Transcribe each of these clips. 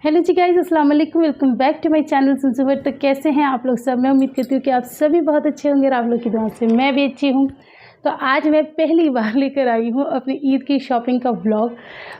Hello जी guys, अस्सलाम वालेकुम। Welcome back to my channel सुनसुवर। तो कैसे हैं आप लोग सब? मैं उम्मीद करती हूँ कि आप सभी बहुत अच्छे होंगे और आप लोग की दुआ से मैं भी अच्छी हूँ। तो आज मैं पहली बार लेकर आई हूँ अपनी ईद की शॉपिंग का व्लॉग।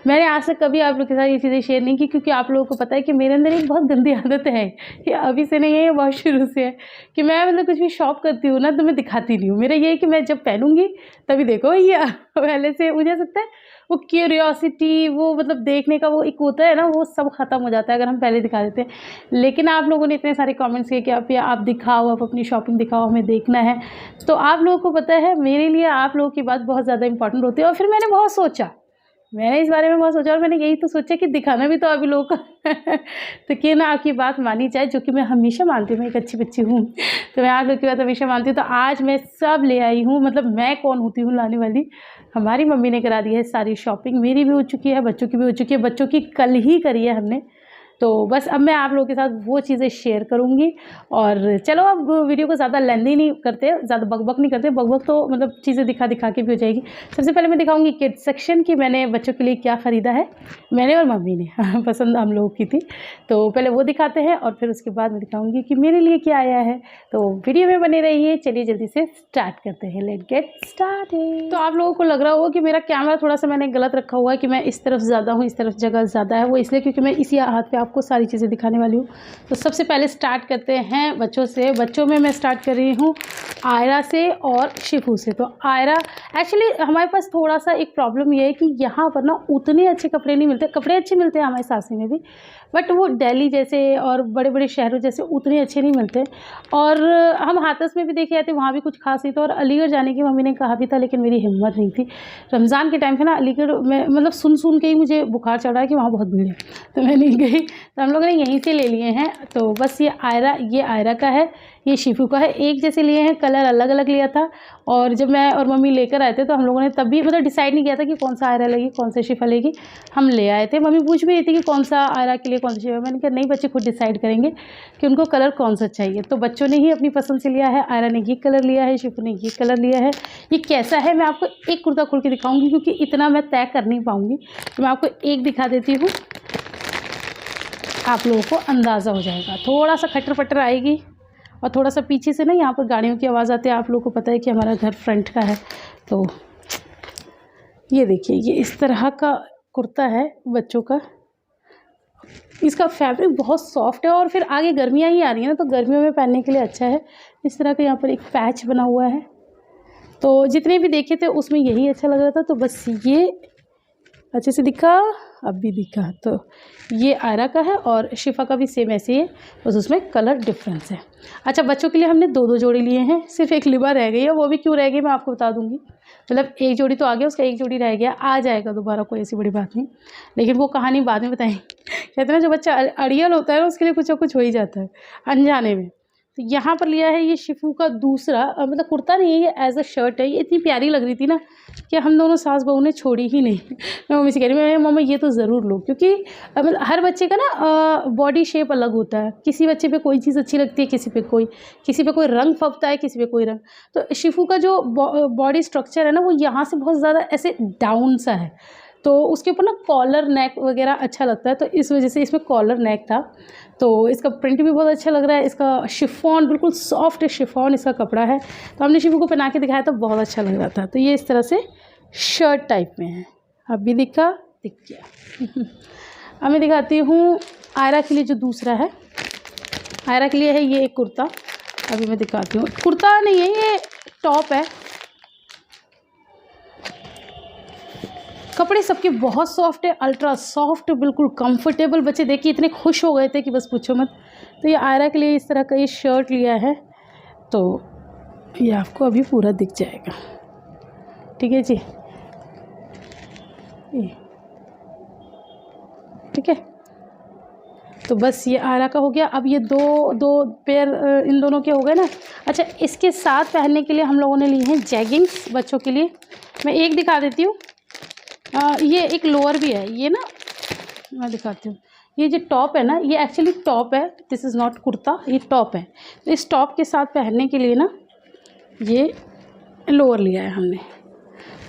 मैंने आज तक कभी आप लोग के साथ ये चीज़ें शेयर नहीं की, क्योंकि आप लोगों को पता है कि मेरे अंदर एक बहुत गंदी आदत है। कि अभी से नहीं है, ये बहुत शुरू से है कि मैं मतलब कुछ भी शॉप करती हूँ ना तो मैं दिखाती नहीं हूँ। मेरा ये है कि मैं जब पहनूंगी तभी देखो। ये पहले से मुझे सकता है वो क्यूरियोसिटी, वो मतलब देखने का वो एक होता है ना, वो सब ख़त्म हो जाता है अगर हम पहले दिखा देते हैं। लेकिन आप लोगों ने इतने सारे कमेंट्स किए कि आप दिखाओ, आप अपनी शॉपिंग दिखाओ, हमें देखना है। तो आप लोगों को पता है मेरे लिए आप लोगों की बात बहुत ज़्यादा इंपॉर्टेंट होती है। और फिर मैंने बहुत सोचा, मैंने इस बारे में बहुत सोचा और मैंने यही तो सोचा कि दिखाना भी तो अभी लोगों को तो क्यों ना आपकी बात मानी जाए, जो कि मैं हमेशा मानती हूँ। मैं एक अच्छी बच्ची हूँ तो मैं आप लोग की बात हमेशा मानती हूँ। तो आज मैं सब ले आई हूँ। मतलब मैं कौन होती हूँ लाने वाली? हमारी मम्मी ने करा दी है सारी शॉपिंग। मेरी भी हो चुकी है, बच्चों की भी हो चुकी है। बच्चों की कल ही करी है हमने। तो बस अब मैं आप लोगों के साथ वो चीज़ें शेयर करूँगी। और चलो अब वीडियो को ज़्यादा लेंदी नहीं करते, ज़्यादा बकबक नहीं करते। बकबक तो मतलब चीज़ें दिखा दिखा के भी हो जाएगी। सबसे पहले मैं दिखाऊंगी किड्स सेक्शन की मैंने बच्चों के लिए क्या ख़रीदा है, मैंने और मम्मी ने पसंद हम लोगों की थी। तो पहले वो दिखाते हैं और फिर उसके बाद मैं दिखाऊंगी कि मेरे लिए क्या आया है। तो वीडियो में बने रहिए। चलिए जल्दी से स्टार्ट करते हैं। Let get started. तो आप लोगों को लग रहा होगा कि मेरा कैमरा थोड़ा सा मैंने गलत रखा हुआ है, कि मैं इस तरफ ज़्यादा हूँ, इस तरफ जगह ज़्यादा है। वो इसलिए क्योंकि मैं इसी हाथ पे आपको सारी चीज़ें दिखाने वाली हूँ। तो सबसे पहले स्टार्ट करते हैं बच्चों से। बच्चों में मैं स्टार्ट कर रही हूँ आयरा से और शिफू से। तो आयरा, एक्चुअली हमारे पास थोड़ा सा एक प्रॉब्लम ये है कि यहाँ पर ना उतने अच्छे कपड़े नहीं मिलते। कपड़े अच्छे मिलते हैं हमारे सासी में भी, बट वो दिल्ली जैसे और बड़े बड़े शहरों जैसे उतने अच्छे नहीं मिलते। और हम हाथरस में भी देखे आते, वहाँ भी कुछ खास नहीं था। और अलीगढ़ जाने की मम्मी ने कहा भी था, लेकिन मेरी हिम्मत नहीं थी। रमज़ान के टाइम पे ना अलीगढ़ में मतलब सुन के ही मुझे बुखार चढ़ रहा है कि वहाँ बहुत भीड़ है, तो मैं नहीं गई। तो हम लोगों ने यहीं से ले लिए हैं। तो बस ये आयरा का है, ये शिफू का है। एक जैसे लिए हैं, कलर अलग अलग लिया था। और जब मैं और मम्मी लेकर आए थे तो हम लोगों ने तब भी मतलब डिसाइड नहीं किया था कि कौन सा आयरा लेगी, कौन सा शिफा लेगी। हम ले आए थे। मम्मी पूछ भी रही थी कि कौन सा आयरा के लिए कौन सा शिफा। मैंने कहा नहीं, बच्चे खुद डिसाइड करेंगे कि उनको कलर कौन सा चाहिए। तो बच्चों ने ही अपनी पसंद से लिया है। आयरा ने ये कलर लिया है, शिफू ने ये कलर लिया है। ये कैसा है मैं आपको एक कुर्ता खोल के दिखाऊंगी, क्योंकि इतना मैं तय कर नहीं पाऊंगी। तो मैं आपको एक दिखा देती हूँ, आप लोगों को अंदाज़ा हो जाएगा। थोड़ा सा खटर पटर आएगी और थोड़ा सा पीछे से ना यहाँ पर गाड़ियों की आवाज़ आती है। आप लोगों को पता है कि हमारा घर फ्रंट का है। तो ये देखिए, ये इस तरह का कुर्ता है बच्चों का। इसका फैब्रिक बहुत सॉफ्ट है और फिर आगे गर्मियाँ ही आ रही हैं ना, तो गर्मियों में पहनने के लिए अच्छा है। इस तरह का यहाँ पर एक पैच बना हुआ है। तो जितने भी देखे थे उसमें यही अच्छा लग रहा था। तो बस ये अच्छे से दिखा, अब भी दिखा। तो ये आयरा का है और शिफा का भी सेम ऐसे ही है, बस उसमें कलर डिफरेंस है। अच्छा, बच्चों के लिए हमने दो जोड़ी लिए हैं। सिर्फ एक लिबा रह गई है। वो भी क्यों रह गई मैं आपको बता दूंगी। मतलब एक जोड़ी तो आ गया, उसका एक जोड़ी रह गया, आ जाएगा दोबारा, कोई ऐसी बड़ी बात नहीं। लेकिन वो कहानी बाद में बताएंगे। कहते हैं ना, जो बच्चा अड़ियल होता है ना उसके लिए कुछ ना कुछ हो ही जाता है अनजाने में। तो यहाँ पर लिया है ये शिफू का दूसरा, मतलब कुर्ता नहीं है, ये एज अ शर्ट है। ये इतनी प्यारी लग रही थी ना कि हम दोनों सास बहू ने छोड़ी ही नहीं। मैं मम्मी से कह रही मैं मम्मा ये तो ज़रूर लो, क्योंकि मतलब हर बच्चे का ना बॉडी शेप अलग होता है। किसी बच्चे पे कोई चीज़ अच्छी लगती है, किसी पे कोई रंग फबता है, किसी पे कोई रंग। तो शिफू का जो बॉडी स्ट्रक्चर है ना, वो यहाँ से बहुत ज़्यादा ऐसे डाउन सा है। तो उसके ऊपर ना कॉलर नेक वगैरह अच्छा लगता है, तो इस वजह से इसमें कॉलर नेक था। तो इसका प्रिंट भी बहुत अच्छा लग रहा है। इसका शिफॉन बिल्कुल सॉफ्ट शिफॉन इसका कपड़ा है। तो हमने शिफू को पहना के दिखाया तो बहुत अच्छा लग रहा था। तो ये इस तरह से शर्ट टाइप में है। अब भी दिख गया। अब मैं दिखाती हूँ आयरा के लिए जो दूसरा है। आयरा के लिए है ये एक कुर्ता। अभी मैं दिखाती हूँ, कुर्ता नहीं है, ये टॉप है। कपड़े सबके बहुत सॉफ्ट है, अल्ट्रा सॉफ्ट, बिल्कुल कंफर्टेबल। बच्चे देखिए इतने खुश हो गए थे कि बस पूछो मत। तो ये आयरा के लिए इस तरह का ये शर्ट लिया है। तो ये आपको अभी पूरा दिख जाएगा, ठीक है जी, ठीक है। तो बस ये आयरा का हो गया। अब ये दो पेयर इन दोनों के हो गए ना। अच्छा, इसके साथ पहनने के लिए हम लोगों ने लिए हैं जैगिंग्स बच्चों के लिए। मैं एक दिखा देती हूँ। ये एक लोअर भी है, ये ना मैं दिखाती हूँ। ये जो टॉप है ना, ये एक्चुअली टॉप है, दिस इज़ नॉट कुर्ता, ये टॉप है। तो इस टॉप के साथ पहनने के लिए ना ये लोअर लिया है हमने।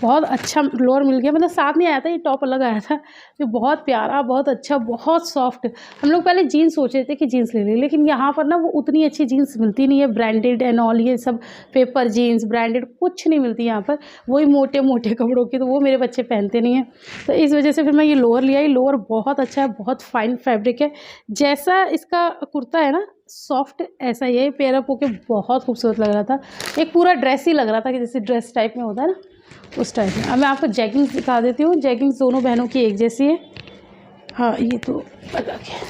बहुत अच्छा लोअर मिल गया, मतलब साथ नहीं आया था, ये टॉप अलग आया था। ये बहुत प्यारा, बहुत अच्छा, बहुत सॉफ्ट। हम लोग पहले जीन्स सोच रहे थे कि जीन्स ले लें, लेकिन यहाँ पर ना वो उतनी अच्छी जीन्स मिलती नहीं है, ब्रांडेड एंड ऑल, ये सब पेपर जीन्स ब्रांडेड कुछ नहीं मिलती यहाँ पर, वही मोटे मोटे कपड़ों की, तो वो मेरे बच्चे पहनते नहीं हैं। तो इस वजह से फिर मैं ये लोअर लिया। ये लोअर बहुत अच्छा है, बहुत फाइन फैब्रिक है, जैसा इसका कुर्ता है ना सॉफ्ट, ऐसा ही है। पेयर अप होके बहुत खूबसूरत लग रहा था, एक पूरा ड्रेस ही लग रहा था कि जैसे ड्रेस टाइप में होता है ना, उस टाइप में। अब मैं आपको जैगिंग्स दिखा देती हूँ। जैगिंग्स दोनों बहनों की एक जैसी है। हाँ ये तो अलग है।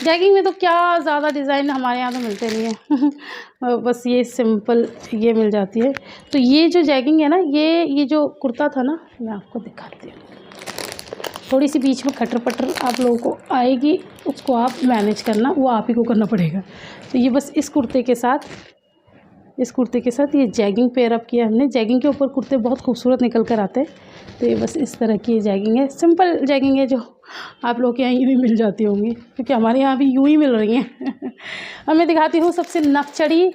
जैगिंग में तो क्या ज़्यादा डिज़ाइन हमारे यहाँ तो मिलते नहीं है बस ये सिंपल ये मिल जाती है। तो ये जो जैगिंग है ना, ये जो कुर्ता था ना, मैं आपको दिखाती हूँ। थोड़ी सी बीच में खटर पटर आप लोगों को आएगी, उसको आप मैनेज करना, वो आप ही को करना पड़ेगा। तो ये बस इस कुर्ते के साथ ये जैगिंग पेयर अप किया हमने। जैगिंग के ऊपर कुर्ते बहुत खूबसूरत निकल कर आते हैं। तो ये बस इस तरह की जैगिंग है, सिंपल जैगिंग है, जो आप लोग के यहाँ यूँ ही मिल जाती होंगी, क्योंकि हमारे यहाँ भी यूँ ही मिल रही हैं अब मैं दिखाती हूँ सबसे नकचड़ी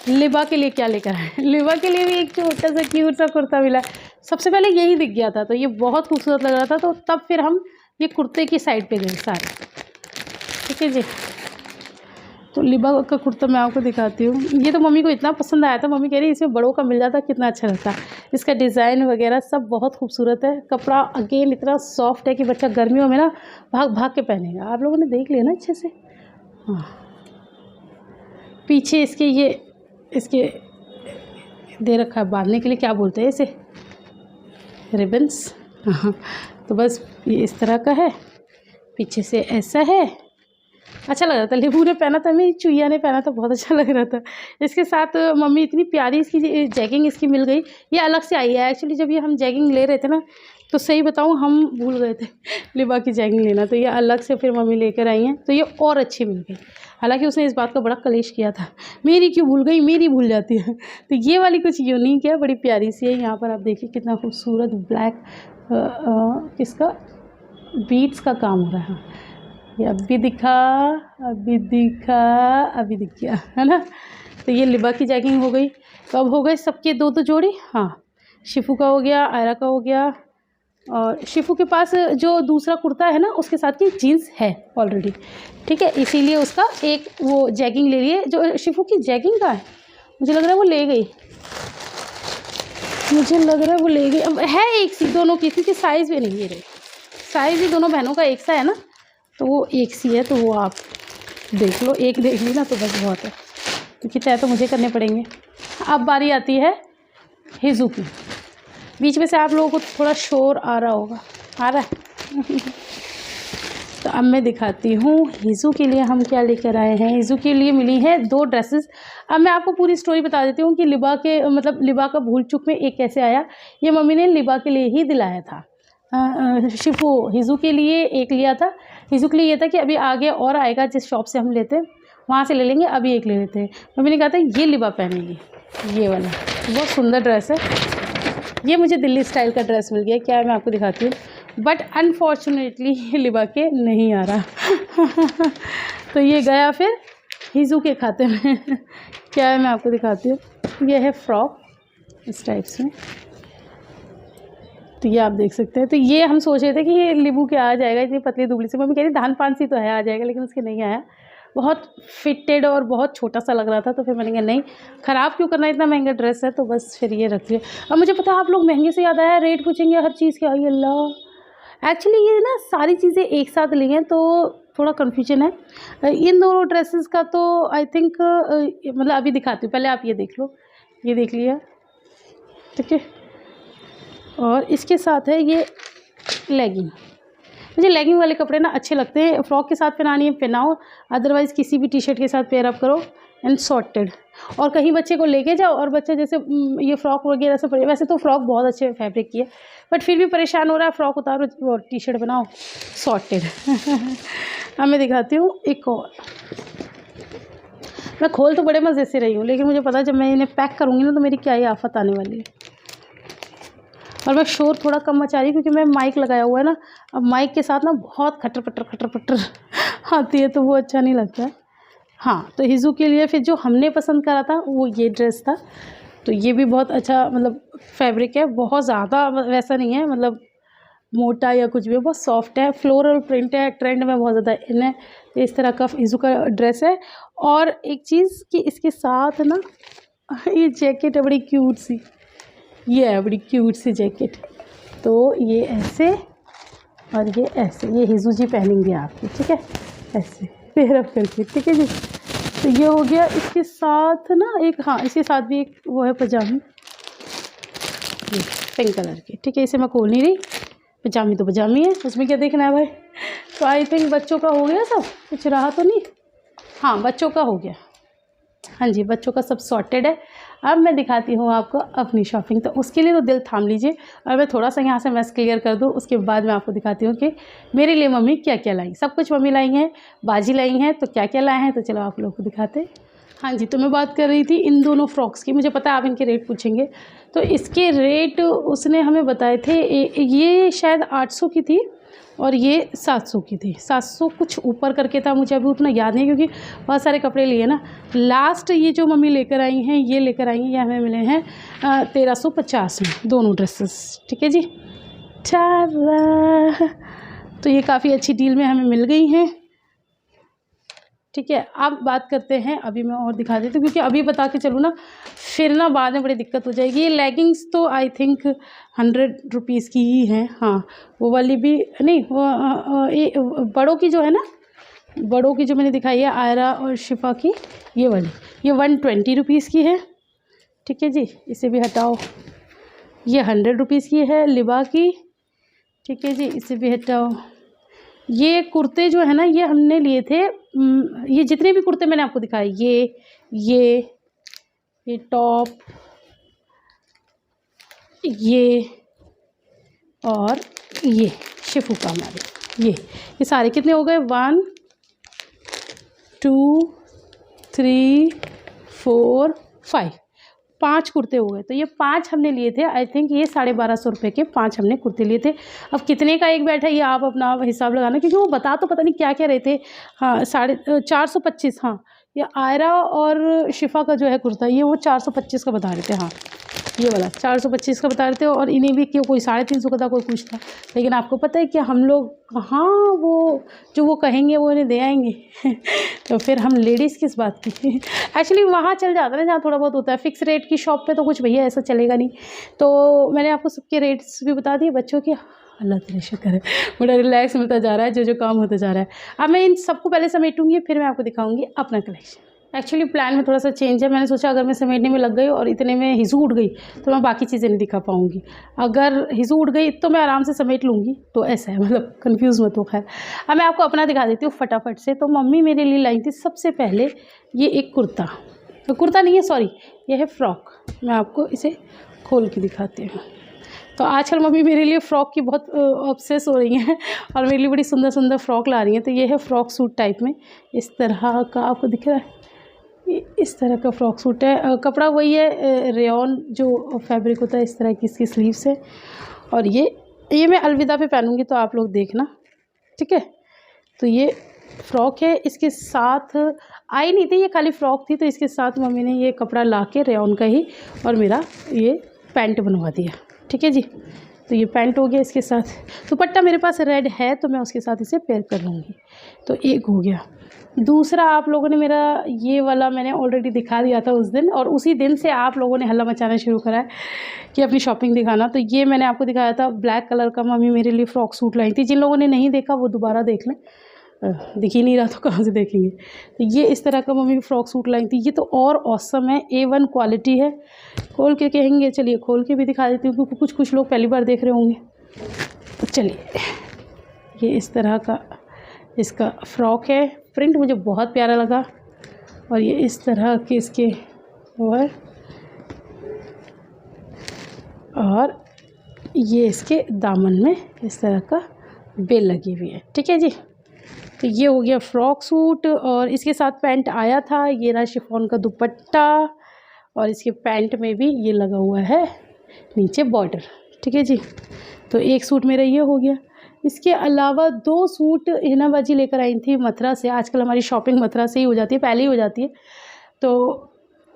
लिबा के लिए क्या लेकर आए। लिबा के लिए भी एक छोटा सा क्यूट सा कुर्ता मिला। सबसे पहले यही दिख गया था, तो ये बहुत खूबसूरत लग रहा था, तो तब फिर हम ये कुर्ते की साइड पे गए सारे। ठीक है जी, तो लिबा का कुर्ता मैं आपको दिखाती हूँ। ये तो मम्मी को इतना पसंद आया था, मम्मी कह रही इसमें बड़ों का मिल जाता कितना अच्छा लगता। इसका डिज़ाइन वगैरह सब बहुत खूबसूरत है। कपड़ा अगेन इतना सॉफ्ट है कि बच्चा गर्मियों में ना भाग भाग के पहनेगा। आप लोगों ने देख लिया ना अच्छे से। हाँ, पीछे इसके दे रखा है बांधने के लिए, क्या बोलते हैं इसे, रिबन्स। हाँ, तो बस ये इस तरह का है, पीछे से ऐसा है। अच्छा लग रहा था। लेबू ने पहना था, मेरी चुईया ने पहना था, बहुत अच्छा लग रहा था। इसके साथ मम्मी इतनी प्यारी इसकी जैगिंग इसकी मिल गई। ये अलग से आई है एक्चुअली, जब ये हम जैगिंग ले रहे थे ना, तो सही बताऊँ हम भूल गए थे लिबा की जैगिंग लेना, तो ये अलग से फिर मम्मी लेकर आई हैं, तो ये और अच्छी मिल गई। हालांकि उसने इस बात का बड़ा कलेश किया था, मेरी क्यों भूल गई, मेरी भूल जाती है। तो ये वाली कुछ यूनिक है, बड़ी प्यारी सी है। यहाँ पर आप देखिए कितना खूबसूरत ब्लैक किसका बीट्स का काम हो रहा है। ये अभी दिख गया है ना। तो ये लिबा की जैगिंग हो गई। तो अब हो गए सबके दो जोड़ी। हाँ, शिफू का हो गया, आयरा का हो गया, और शिफू के पास जो दूसरा कुर्ता है ना, उसके साथ की जीन्स है ऑलरेडी। ठीक है, इसीलिए उसका एक वो जैगिंग ले लिए। जो शिफू की जैगिंग का है, मुझे लग रहा है वो ले गई, अब है एक सी दोनों की, क्योंकि साइज़ भी नहीं है रही। साइज़ भी दोनों बहनों का एक सा है ना, तो वो एक सी है, तो वो आप देख लो। एक देख ली ना तो बस बहुत है, क्योंकि तय तो मुझे करने पड़ेंगे। अब बारी आती है हिजू की। बीच में से आप लोगों को थोड़ा शोर आ रहा होगा, आ रहा है तो अब मैं दिखाती हूँ हिजू के लिए हम क्या लेकर आए हैं। हिजू के लिए मिली है 2 ड्रेसेस। अब मैं आपको पूरी स्टोरी बता देती हूँ कि लिबा का भूल चूक में एक कैसे आया। ये मम्मी ने लिबा के लिए ही दिलाया था। शिफू हिजू के लिए एक लिया था। हिजू के लिए ये था कि अभी आगे और आएगा, जिस शॉप से हम लेते हैं वहाँ से ले लेंगे, अभी एक ले लेते हैं। मम्मी ने कहा था ये लिबा पहनेगी, ये वाला बहुत सुंदर ड्रेस है। ये मुझे दिल्ली स्टाइल का ड्रेस मिल गया, क्या है मैं आपको दिखाती हूँ, बट अनफॉर्चुनेटली लिबा के नहीं आ रहा तो ये गया फिर हिजू के खाते में क्या है मैं आपको दिखाती हूँ। ये है फ्रॉक इस टाइप्स में, तो ये आप देख सकते हैं। तो ये हम सोच रहे थे कि ये लिबू के आ जाएगा, इतनी पतली दुबली से। मम्मी कह रही धान पान सी तो है, आ जाएगा, लेकिन उसके नहीं आया। बहुत फिटेड और बहुत छोटा सा लग रहा था, तो फिर मैंने कहा नहीं, ख़राब क्यों करना, इतना महंगा ड्रेस है, तो बस फिर ये रख लिया। अब मुझे पता है आप लोग महंगे से याद आया, रेट पूछेंगे हर चीज़ के। आई अल्लाह, एक्चुअली ये ना सारी चीज़ें एक साथ ली हैं, तो थोड़ा कन्फ्यूजन है इन दोनों ड्रेसेस का। तो आई थिंक मतलब अभी दिखाती हूँ, पहले आप ये देख लो। ये देख लिया, ठीक है। और इसके साथ है ये लेगिंग। मुझे लेगिंग वाले कपड़े ना अच्छे लगते हैं, फ्रॉक के साथ पहनानी है पहनाओ, अदरवाइज़ किसी भी टी शर्ट के साथ पेयर अप करो एंड सॉर्टेड। और कहीं बच्चे को लेके जाओ और बच्चा जैसे ये फ्रॉक वगैरह से पड़े, वैसे तो फ्रॉक बहुत अच्छे फैब्रिक की है, बट फिर भी परेशान हो रहा है, फ्रॉक उतारो और टी शर्ट बनाओ सॉर्टेड अब मैं दिखाती हूँ एक और। मैं खोल तो बड़े मज़े से रही हूँ, लेकिन मुझे पता जब मैं इन्हें पैक करूँगी ना तो मेरी क्या ही आफत आने वाली है। और मैं शोर थोड़ा कम मचा रही क्योंकि मैं माइक लगाया हुआ है ना, अब माइक के साथ ना बहुत खटर पटर आती है, तो वो अच्छा नहीं लगता है। हाँ, तो हिज़ू के लिए फिर जो हमने पसंद करा था वो ये ड्रेस था। तो ये भी बहुत अच्छा मतलब फैब्रिक है, बहुत ज़्यादा वैसा नहीं है मतलब मोटा या कुछ भी, बहुत सॉफ्ट है, फ्लोरल प्रिंट है, ट्रेंड में बहुत ज़्यादा इन है। तो इस तरह का हिज़ू का ड्रेस है। और एक चीज़ कि इसके साथ ना ये जैकेट है बड़ी क्यूट सी, ये है बड़ी क्यूट सी जैकेट। तो ये ऐसे और ये ऐसे, ये हिज़ू जी पहनेंगे आपके, ठीक है, ऐसे पेयर अप करके, ठीक है जी। तो ये हो गया। इसके साथ ना एक, हाँ इसके साथ भी एक वो है पजामी, ये पिंक कलर की, ठीक है। इसे मैं खोल नहीं रही, पजामी तो पजामी है, उसमें क्या देखना है भाई। तो आई थिंक बच्चों का हो गया सब, कुछ रहा तो नहीं। हाँ बच्चों का हो गया, हाँ जी बच्चों का सब सॉर्टेड है। अब मैं दिखाती हूँ आपको अपनी शॉपिंग। तो उसके लिए तो दिल थाम लीजिए और मैं थोड़ा सा यहाँ से मैस क्लियर कर दूँ, उसके बाद मैं आपको दिखाती हूँ कि मेरे लिए मम्मी क्या क्या लाई। सब कुछ मम्मी लाई हैं, बाजी लाई हैं, तो क्या क्या लाए हैं तो चलो आप लोगों को दिखाते हैं। हाँ जी, तो मैं बात कर रही थी इन दोनों फ्रॉक्स की। मुझे पता है आप इनके रेट पूछेंगे, तो इसके रेट उसने हमें बताए थे। ये शायद 800 की थी और ये 700 की थी। 700 कुछ ऊपर करके था, मुझे अभी उतना याद नहीं क्योंकि बहुत सारे कपड़े लिए ना। लास्ट ये जो मम्मी लेकर आई हैं, ये लेकर आई हैं, ये हमें मिले हैं 1350 में दोनों ड्रेसेस, ठीक है जी। चारा, तो ये काफ़ी अच्छी डील में हमें मिल गई हैं, ठीक है। अब बात करते हैं, अभी मैं और दिखा देती हूँ क्योंकि अभी बता के चलूँ ना फिर ना बाद में बड़ी दिक्कत हो जाएगी। ये लेगिंग्स तो आई थिंक 100 रुपीज़ की ही है। हाँ वो वाली भी नहीं, वो बड़ों की जो है ना, बड़ों की जो मैंने दिखाई है आयरा और शिफा की, ये वाली ये 120 रुपीज़ की है, ठीक है जी। इसे भी हटाओ, ये 100 रुपीज़ की है लिबा की, ठीक है जी। इसे भी हटाओ। ये कुर्ते जो है ना ये हमने लिए थे, ये जितने भी कुर्ते मैंने आपको दिखाए, ये टॉप, ये और ये शिफू का हमारे, ये सारे कितने हो गए, 1 2 3 4 5, 5 कुर्ते हो गए। तो ये 5 हमने लिए थे, आई थिंक ये 1250 रुपये के 5 हमने कुर्ते लिए थे। अब कितने का एक बैठा है ये आप अपना हिसाब लगाना, क्योंकि वो बता तो पता नहीं क्या क्या रहे थे। हाँ 425, हाँ ये आयरा और शिफा का जो है कुर्ता, ये वो 425 का बता रहे थे। हाँ ये वाला 425 का बता रहे थे, और इन्हें भी क्यों कोई 350 का था, कोई कुछ था। लेकिन आपको पता है कि हम लोग कहाँ वो जो वो कहेंगे वो इन्हें दे आएंगे तो फिर हम लेडीज़ किस बात की एक्चुअली वहाँ चल जाता है ना जहाँ थोड़ा बहुत होता है। फिक्स रेट की शॉप पे तो कुछ भैया ऐसा चलेगा नहीं। तो मैंने आपको सबके रेट्स भी बता दिए बच्चों के। अल्लाह तेरे शुक्र है, बड़ा रिलैक्स मिलता जा रहा है, जो जो काम होता जा रहा है। अब मैं इन सबको पहले समेटूंगी, फिर मैं आपको दिखाऊंगी अपना कलेक्शन। एक्चुअली प्लान में थोड़ा सा चेंज है। मैंने सोचा अगर मैं समेटने में लग गई और इतने में हिज़ू उड़ गई तो मैं बाकी चीज़ें नहीं दिखा पाऊँगी। अगर हिज़ू उड़ गई तो मैं आराम से समेट लूँगी। तो ऐसा है, मतलब कंफ्यूज मत हो। खैर अब मैं आपको अपना दिखा देती हूँ फटाफट से। तो मम्मी मेरे लिए लाई थी सबसे पहले ये एक कुर्ता, तो कुर्ता नहीं है सॉरी, ये है फ्रॉक। मैं आपको इसे खोल के दिखाती हूँ। तो आजकल मम्मी मेरे लिए फ़्रॉक की बहुत ऑब्सेस हो रही हैं और मेरे लिए बड़ी सुंदर सुंदर फ़्रॉक ला रही हैं। तो ये है फ्रॉक सूट टाइप में, इस तरह का आपको दिख रहा है, इस तरह का फ्रॉक सूट है। कपड़ा वही है रेयॉन जो फैब्रिक होता है, इस तरह की इसकी स्लीव्स है। और ये मैं अलविदा पे पहनूंगी तो आप लोग देखना, ठीक है। तो ये फ़्रॉक है, इसके साथ आई नहीं थी, ये खाली फ़्रॉक थी। तो इसके साथ मम्मी ने ये कपड़ा ला के रेयॉन का ही और मेरा ये पैंट बनवा दिया, ठीक है जी। तो ये पैंट हो गया, इसके साथ दुपट्टा मेरे पास रेड है तो मैं उसके साथ इसे पेयर कर लूँगी। तो एक हो गया। दूसरा आप लोगों ने मेरा ये वाला मैंने ऑलरेडी दिखा दिया था उस दिन, और उसी दिन से आप लोगों ने हल्ला मचाना शुरू करा है कि अपनी शॉपिंग दिखाना। तो ये मैंने आपको दिखाया था ब्लैक कलर का, मम्मी मेरे लिए फ़्रॉक सूट लाई थी। जिन लोगों ने नहीं देखा वो दोबारा देख लें, दिख ही नहीं रहा तो कहाँ से देखेंगे। तो ये इस तरह का मम्मी फ्रॉक सूट लाई थी। ये तो और ऑसम है, A1 क्वालिटी है। खोल के कहेंगे, चलिए खोल के भी दिखा देती हूँ क्योंकि कुछ लोग पहली बार देख रहे होंगे। तो चलिए, ये इस तरह का इसका फ्रॉक है, प्रिंट मुझे बहुत प्यारा लगा। और ये इस तरह के इसके और ये इसके दामन में इस तरह का बेल लगी हुई है, ठीक है जी। तो ये हो गया फ्रॉक सूट, और इसके साथ पैंट आया था। ये रहा शिफॉन का दुपट्टा, और इसके पैंट में भी ये लगा हुआ है नीचे बॉर्डर, ठीक है जी। तो एक सूट मेरा ये हो गया। इसके अलावा 2 सूट हिना बाजी लेकर आई थी मथुरा से। आजकल हमारी शॉपिंग मथुरा से ही हो जाती है, पहले ही हो जाती है। तो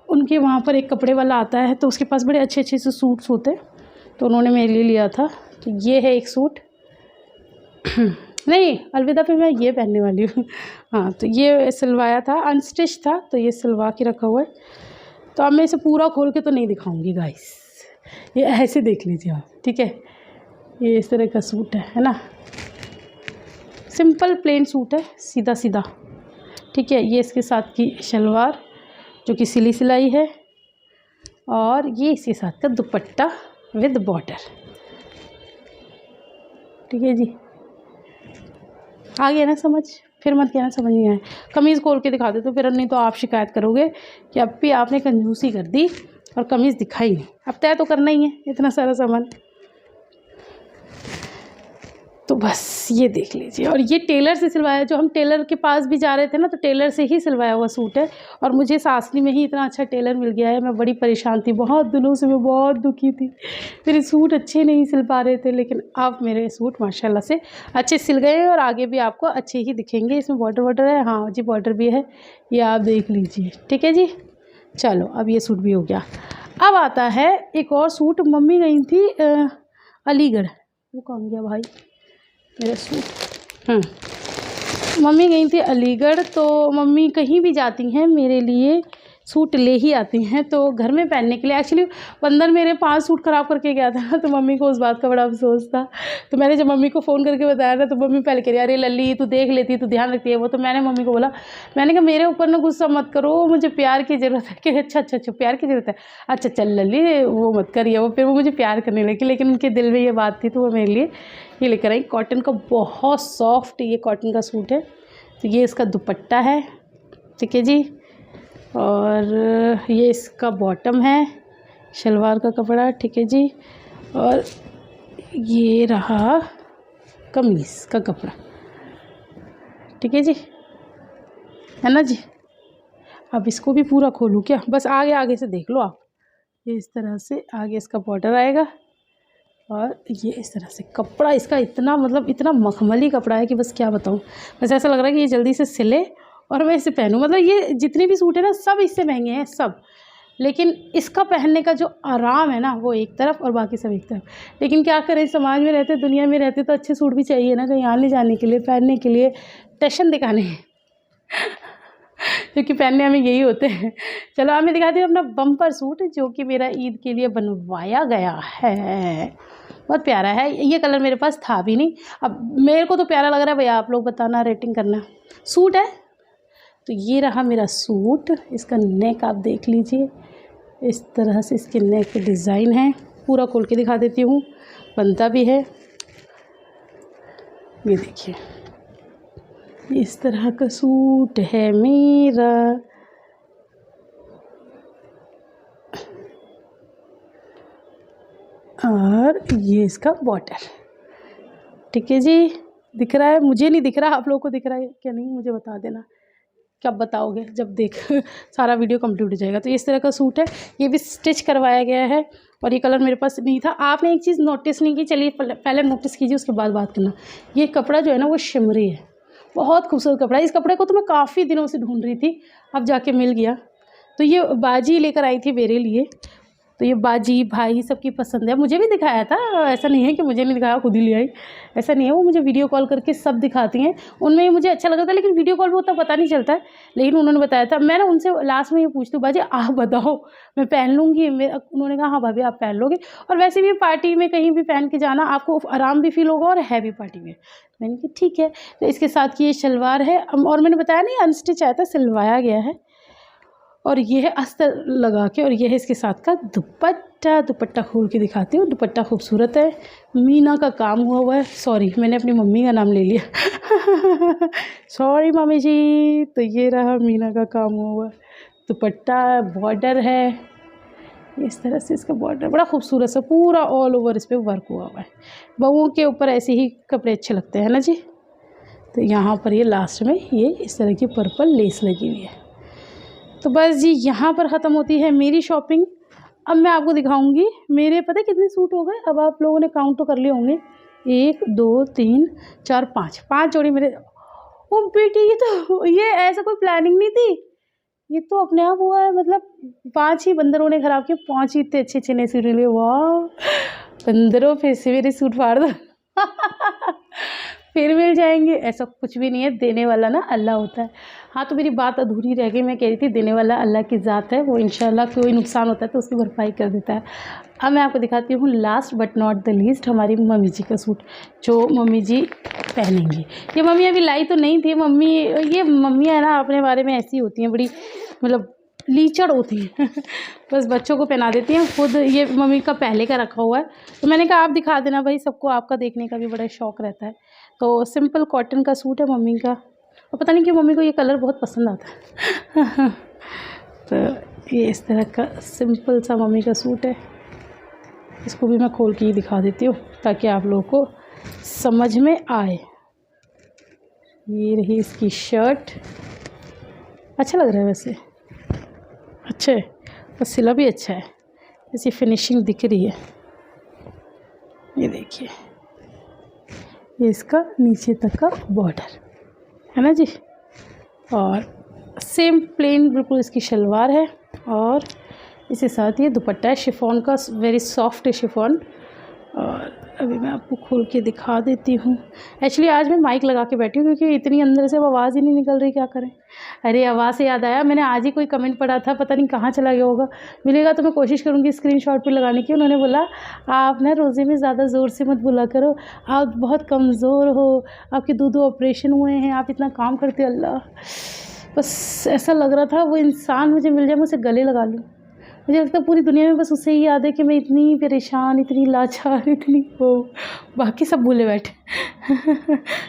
उनके वहाँ पर एक कपड़े वाला आता है, तो उसके पास बड़े अच्छे अच्छे से सूट्स होते हैं, तो उन्होंने मेरे लिए लिया था। तो ये है एक सूट नहीं, अलविदा पे मैं ये पहनने वाली हूँ। हाँ, तो ये सिलवाया था, अनस्टिच था, तो ये सिलवा के रखा हुआ है। तो अब मैं इसे पूरा खोल के तो नहीं दिखाऊंगी गाइस, ये ऐसे देख लीजिए आप, ठीक है। ये इस तरह का सूट है ना, सिंपल प्लेन सूट है, सीधा सीधा, ठीक है। ये इसके साथ की शलवार जो कि सिली सिलाई है, और ये इसके साथ का दुपट्टा विद बॉर्डर, ठीक है जी। आ गया ना समझ? फिर मत कहना समझ नहीं आया। कमीज़ खोल के दिखा दे तो फिर, नहीं तो आप शिकायत करोगे कि अब भी आपने कंजूसी कर दी और कमीज़ दिखाई नहीं। अब तय तो करना ही है इतना सारा सामान, तो बस ये देख लीजिए। और ये टेलर से सिलवाया, जो हम टेलर के पास भी जा रहे थे ना, तो टेलर से ही सिलवाया हुआ सूट है। और मुझे सासनी में ही इतना अच्छा टेलर मिल गया है। मैं बड़ी परेशान थी, बहुत दिनों से मैं बहुत दुखी थी, मेरे सूट अच्छे नहीं सिल पा रहे थे, लेकिन अब मेरे सूट माशाल्लाह से अच्छे सिल गए हैं और आगे भी आपको अच्छे ही दिखेंगे। इसमें बॉर्डर है, हाँ जी बॉर्डर भी है, ये आप देख लीजिए, ठीक है जी। चलो अब ये सूट भी हो गया। अब आता है एक और सूट। मम्मी गई थी अलीगढ़, वो कौन गया भाई मेरा सूट, मम्मी गई थी अलीगढ़। तो मम्मी कहीं भी जाती हैं मेरे लिए सूट ले ही आती हैं, तो घर में पहनने के लिए। एक्चुअली बंदर मेरे 5 सूट ख़राब करके गया था, तो मम्मी को उस बात का बड़ा अफसोस था। तो मैंने जब मम्मी को फ़ोन करके बताया था, तो मम्मी पहले कह रही अरे लल्ली तू देख लेती, तू ध्यान रखती है वो। तो मैंने मम्मी को बोला, मैंने कहा मेरे ऊपर ना गुस्सा मत करो, मुझे प्यार की ज़रूरत है। कि अच्छा प्यार की ज़रूरत है, अच्छा चल लल्ली वो मत करिए। वो फिर वो मुझे प्यार करने लगी, लेकिन उनके दिल में ये बात थी, तो वो मेरे लिए ये लेकर आई। कॉटन का बहुत सॉफ्ट ये कॉटन का सूट है। तो ये इसका दुपट्टा है, ठीक है जी, और ये इसका बॉटम है, शलवार का कपड़ा, ठीक है जी। और ये रहा कमीज़ का कपड़ा, ठीक है जी, है ना जी। अब इसको भी पूरा खोलूँ क्या? बस आगे आगे से देख लो आप। ये इस तरह से आगे इसका बॉर्डर आएगा, और ये इस तरह से कपड़ा इसका इतना मतलब इतना मखमली कपड़ा है कि बस क्या बताऊँ। बस ऐसा लग रहा है कि ये जल्दी से सिले और मैं इसे पहनूँ। मतलब ये जितने भी सूट है ना, सब इससे महंगे हैं सब, लेकिन इसका पहनने का जो आराम है ना, वो एक तरफ और बाकी सब एक तरफ। लेकिन क्या करें, समाज में रहते, दुनिया में रहते, तो अच्छे सूट भी चाहिए ना, कहीं आने जाने के लिए, पहनने के लिए, टशन दिखाने क्योंकि पहनने हमें यही होते हैं। चलो अब मैं दिखाती हूँ अपना बम्पर सूट, जो कि मेरा ईद के लिए बनवाया गया है। बहुत प्यारा है, ये कलर मेरे पास था भी नहीं। अब मेरे को तो प्यारा लग रहा है, भैया आप लोग बताना, रेटिंग करना। सूट है, तो ये रहा मेरा सूट। इसका नेक आप देख लीजिए, इस तरह से इसके नेक पे डिज़ाइन है। पूरा खोल के दिखा देती हूँ, बनता भी है, ये देखिए इस तरह का सूट है मेरा। और ये इसका बॉर्डर, ठीक है जी। दिख रहा है? मुझे नहीं दिख रहा, आप लोगों को दिख रहा है क्या नहीं मुझे बता देना, कब बताओगे जब देख सारा वीडियो कंप्लीट हो जाएगा। तो इस तरह का सूट है, ये भी स्टिच करवाया गया है, और ये कलर मेरे पास नहीं था। आपने एक चीज़ नोटिस नहीं की, चलिए पहले नोटिस कीजिए, उसके बाद बात करना। ये कपड़ा जो है ना, वो शिमरी है, बहुत खूबसूरत कपड़ा है। इस कपड़े को तो मैं काफ़ी दिनों से ढूंढ रही थी, अब जाके मिल गया। तो ये बाजी लेकर आई थी मेरे लिए, तो ये बाजी भाई सबकी पसंद है। मुझे भी दिखाया था, ऐसा नहीं है कि मुझे नहीं दिखाया, खुद ही ले आई, ऐसा नहीं है। वो मुझे वीडियो कॉल करके सब दिखाती हैं, उनमें मुझे अच्छा लगा था, लेकिन वीडियो कॉल में उतना पता नहीं चलता है। लेकिन उन्होंने बताया था, मैं ना उनसे लास्ट में ये पूछती हूँ, बाजी आप बताओ मैं पहन लूँगी? उन्होंने कहा हाँ भाभी आप पहन लोगे, और वैसे भी पार्टी में कहीं भी पहन के जाना, आपको आराम भी फील होगा और हैवी पार्टी में। मैंने कहा ठीक है। तो इसके साथ की ये शलवार है, और मैंने बताया नहीं अनस्टिच आया था, सिलवाया गया है। और ये है अस्तर लगा के, और ये है इसके साथ का दुपट्टा। दुपट्टा खोल के दिखाती हूँ, दुपट्टा खूबसूरत है, मीना का काम हुआ है। सॉरी मैंने अपनी मम्मी का नाम ले लिया सॉरी मम्मी जी। तो ये रहा मीना का काम हुआ दुपट्टा, बॉर्डर है इस तरह से, इसका बॉर्डर बड़ा खूबसूरत सा, पूरा ऑल ओवर इस पर वर्क हुआ है। बहुओं के ऊपर ऐसे ही कपड़े अच्छे लगते हैं ना जी। तो यहाँ पर ये लास्ट में ये इस तरह की पर्पल लेस लगी हुई है। तो बस जी यहाँ पर ख़त्म होती है मेरी शॉपिंग। अब मैं आपको दिखाऊंगी मेरे, पता है कितने सूट हो गए, अब आप लोगों ने काउंट तो कर लिए होंगे, 1 2 3 4 5 जोड़ी मेरे। ओ बेटी ये ऐसा कोई प्लानिंग नहीं थी, ये तो अपने आप हुआ है। मतलब 5 ही बंदरों ने खराब किए, 5 ही इतने अच्छे नए सूट लिए। वाह बंदरों, फिर से मेरे सूट फाड़ दो फिर मिल जाएंगे। ऐसा कुछ भी नहीं है, देने वाला ना अल्लाह होता है। हाँ तो मेरी बात अधूरी रह गई, मैं कह रही थी देने वाला अल्लाह की ज़ात है, वो इंशाल्लाह कोई नुकसान होता है तो उसकी भरपाई कर देता है। अब मैं आपको दिखाती हूँ last but not the least हमारी मम्मी जी का सूट, जो मम्मी जी पहनेंगी। ये मम्मी अभी लाई तो नहीं थी। मम्मी, ये मम्मी है ना अपने बारे में ऐसी होती हैं, बड़ी मतलब लीचड़ होती हैं बस बच्चों को पहना देती हैं। खुद ये मम्मी का पहले का रखा हुआ है, तो मैंने कहा आप दिखा देना भाई, सबको आपका देखने का भी बड़ा शौक़ रहता है। तो सिंपल कॉटन का सूट है मम्मी का, और पता नहीं क्यों मम्मी को ये कलर बहुत पसंद आता है तो ये इस तरह का सिंपल सा मम्मी का सूट है। इसको भी मैं खोल के ही दिखा देती हूँ ताकि आप लोगों को समझ में आए। ये रही इसकी शर्ट, अच्छा लग रहा है वैसे, अच्छा है और सिला भी अच्छा है, ऐसी फिनिशिंग दिख रही है। ये देखिए, ये इसका नीचे तक का बॉर्डर है ना जी, और सेम प्लेन बिल्कुल इसकी शलवार है, और इसके साथ ये दुपट्टा है शिफॉन का, वेरी सॉफ्ट शिफॉन। और अभी मैं आपको खोल के दिखा देती हूँ। एक्चुअली आज मैं माइक लगा के बैठी हूँ क्योंकि इतनी अंदर से आवाज़ ही नहीं निकल रही, क्या करें। अरे आवाज़ से याद आया, मैंने आज ही कोई कमेंट पढ़ा था, पता नहीं कहाँ चला गया होगा, मिलेगा तो मैं कोशिश करूँगी स्क्रीनशॉट पे लगाने की। उन्होंने बोला आप ना रोज़े में ज़्यादा ज़ोर से मत बोला करो, आप बहुत कमज़ोर हो, आपके 2 ऑपरेशन हुए हैं, आप इतना काम करते हो। अल्लाह, बस ऐसा लग रहा था वो इंसान मुझे मिल जाए, मैं उसे गले लगा लूँ। मुझे लगता है पूरी दुनिया में बस उसे ही याद है कि मैं इतनी परेशान, इतनी लाचार, इतनी वो, बाकी सब भूले बैठे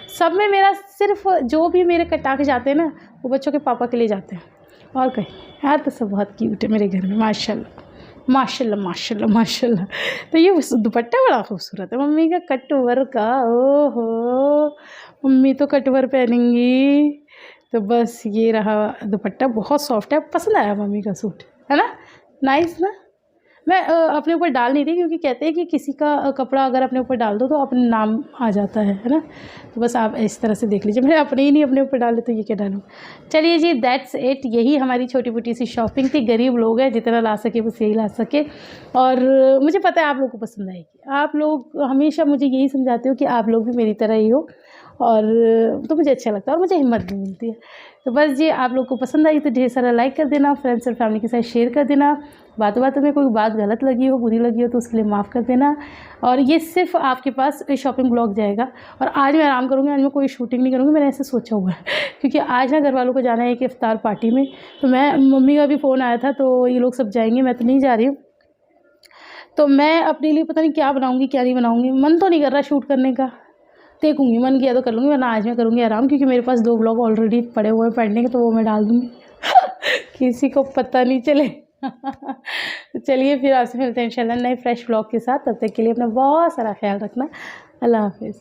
सब में मेरा सिर्फ जो भी मेरे कटा के जाते हैं ना, वो बच्चों के पापा के लिए जाते हैं, और कहीं। यार तो सब बहुत क्यूट है मेरे घर में, माशाल्लाह माशाल्लाह माशाल्लाह माशाल्लाह। तो ये दुपट्टा बड़ा खूबसूरत है मम्मी का, कट वर्क का। ओहो, मम्मी तो कट वर्क पहनेंगी। तो बस ये रहा दुपट्टा, बहुत सॉफ्ट है, पसंद आया मम्मी का सूट, है ना, नाइस ना। मैं अपने ऊपर डाल नहीं रही क्योंकि कहते हैं कि किसी का कपड़ा अगर अपने ऊपर डाल दो तो अपने नाम आ जाता है ना। तो बस आप इस तरह से देख लीजिए, मैंने अपने ही नहीं अपने ऊपर डाले तो ये क्या डालूँ। चलिए जी, दैट्स इट, यही हमारी छोटी मोटी सी शॉपिंग थी। गरीब लोग हैं, जितना ला सके बस यही ला सके, और मुझे पता है आप लोगों को पसंद आएगी। आप लोग हमेशा मुझे यही समझाते हो कि आप लोग भी मेरी तरह ही हो, और तो मुझे अच्छा लगता है और मुझे हिम्मत भी मिलती है। तो बस जी, आप लोग को पसंद आई तो ढेर सारा लाइक कर देना, फ्रेंड्स और फैमिली के साथ शेयर कर देना। बातों बातों में कोई बात गलत लगी हो, बुरी लगी हो तो उसके लिए माफ़ कर देना। और ये सिर्फ आपके पास शॉपिंग ब्लॉग जाएगा, और आज मैं आराम करूँगी, आज मैं कोई शूटिंग नहीं करूँगी, मैंने ऐसे सोचा हुआ है क्योंकि आज ना घर वालों को जाना है कि इफ्तार पार्टी में। तो मैं, मम्मी का भी फ़ोन आया था तो ये लोग सब जाएंगे, मैं तो नहीं जा रही हूँ। तो मैं अपने लिए पता नहीं क्या बनाऊँगी क्या नहीं बनाऊँगी, मन तो नहीं कर रहा शूट करने का, देखूँगी, मन किया तो कर लूँगी, वरना आज मैं करूँगी आराम, क्योंकि मेरे पास 2 ब्लॉग ऑलरेडी पड़े हुए हैं पेंडिंग, तो वो मैं डाल दूँगी किसी को पता नहीं चले तो चलिए फिर आपसे मिलते हैं इंशाल्लाह नए फ्रेश ब्लॉग के साथ। तब तक के लिए अपना बहुत सारा ख्याल रखना। अल्लाह हाफिज़।